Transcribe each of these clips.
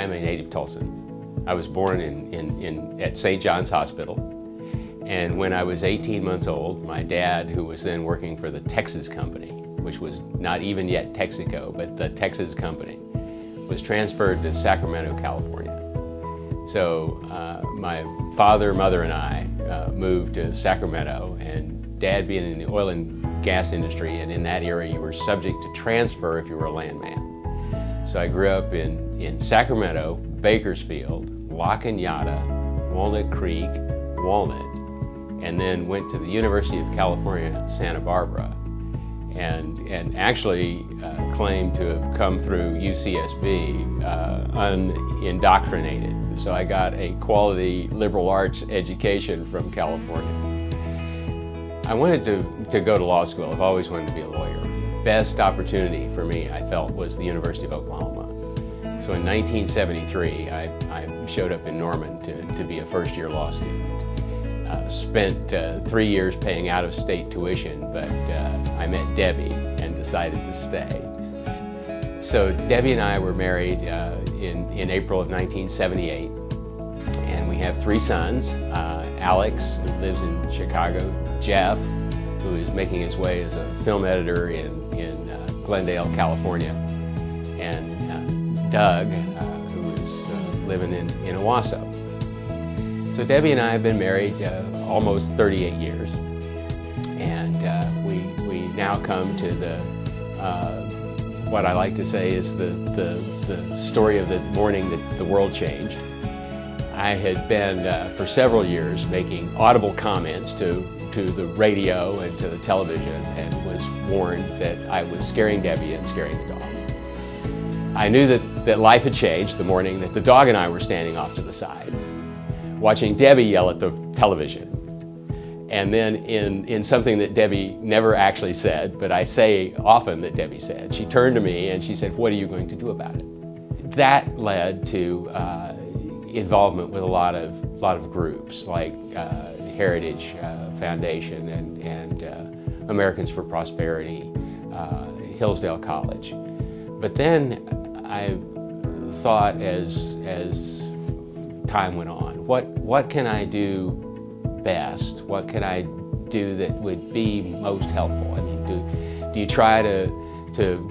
I'm a native Tulsan. I was born at St. John's Hospital, and when I was 18 months old, my dad, who was then working for the Texas Company, which was not even yet Texaco, but the Texas Company, was transferred to Sacramento, California. So my father, mother, and I moved to Sacramento, and Dad being in the oil and gas industry, and in that area you were subject to transfer if you were a landman. So I grew up in Sacramento, Bakersfield, La Cañada, Walnut Creek, Walnut, and then went to the University of California at Santa Barbara, and actually claimed to have come through UCSB unindoctrinated. So I got a quality liberal arts education from California. I wanted to go to law school. I've always wanted to be a lawyer. Best opportunity for me, I felt, was the University of Oklahoma. So in 1973, I showed up in Norman to be a first-year law student. Spent 3 years paying out-of-state tuition, but I met Debbie and decided to stay. So Debbie and I were married in April of 1978, and we have 3 sons. Alex, who lives in Chicago, Jeff, who is making his way as a film editor in Glendale, California, and Doug, who is living in Owasso. So Debbie and I have been married almost 38 years, and we now come to the what I like to say is the story of the morning that the world changed. I had been for several years making audible comments to the radio and to the television, and was warned that I was scaring Debbie and scaring the dog. I knew that life had changed the morning that the dog and I were standing off to the side, watching Debbie yell at the television. And then in something that Debbie never actually said, but I say often that Debbie said, she turned to me and she said, "What are you going to do about it?" That led to involvement with a lot of groups like Heritage Foundation and Americans for Prosperity, Hillsdale College. But then I thought as time went on, what can I do best? What can I do that would be most helpful? I mean, do you try to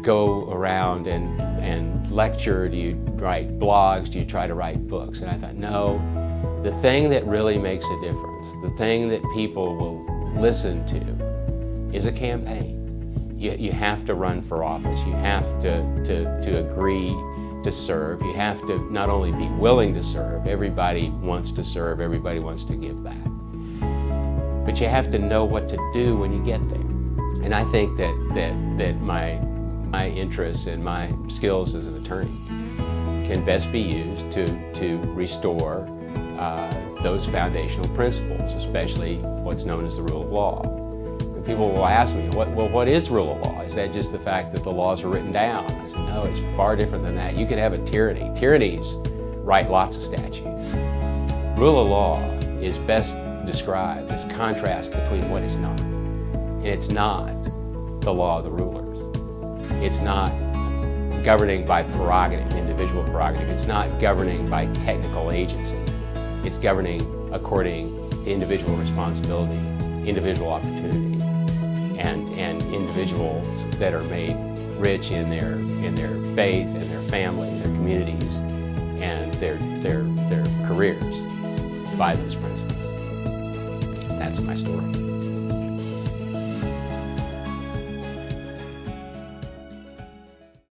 go around and lecture? Do you write blogs? Do you try to write books? And I thought, no, the thing that really makes a difference, the thing that people will listen to, is a campaign. You have to run for office. You have to agree to serve. You have to not only be willing to serve, everybody wants to serve, everybody wants to give back. But you have to know what to do when you get there. And I think that my interests and my skills as an attorney can best be used to restore those foundational principles, especially what's known as the rule of law. And people will ask me, what is rule of law? Is that just the fact that the laws are written down? I said, no, it's far different than that. You could have a tyranny. Tyrannies write lots of statutes. Rule of law is best described as contrast between what is not. And it's not the law of the rulers. It's not governing by prerogative, individual prerogative. It's not governing by technical agency. It's governing according to individual responsibility, individual opportunity, and individuals that are made rich in their faith and their family, their communities, and their careers by those principles. That's my story.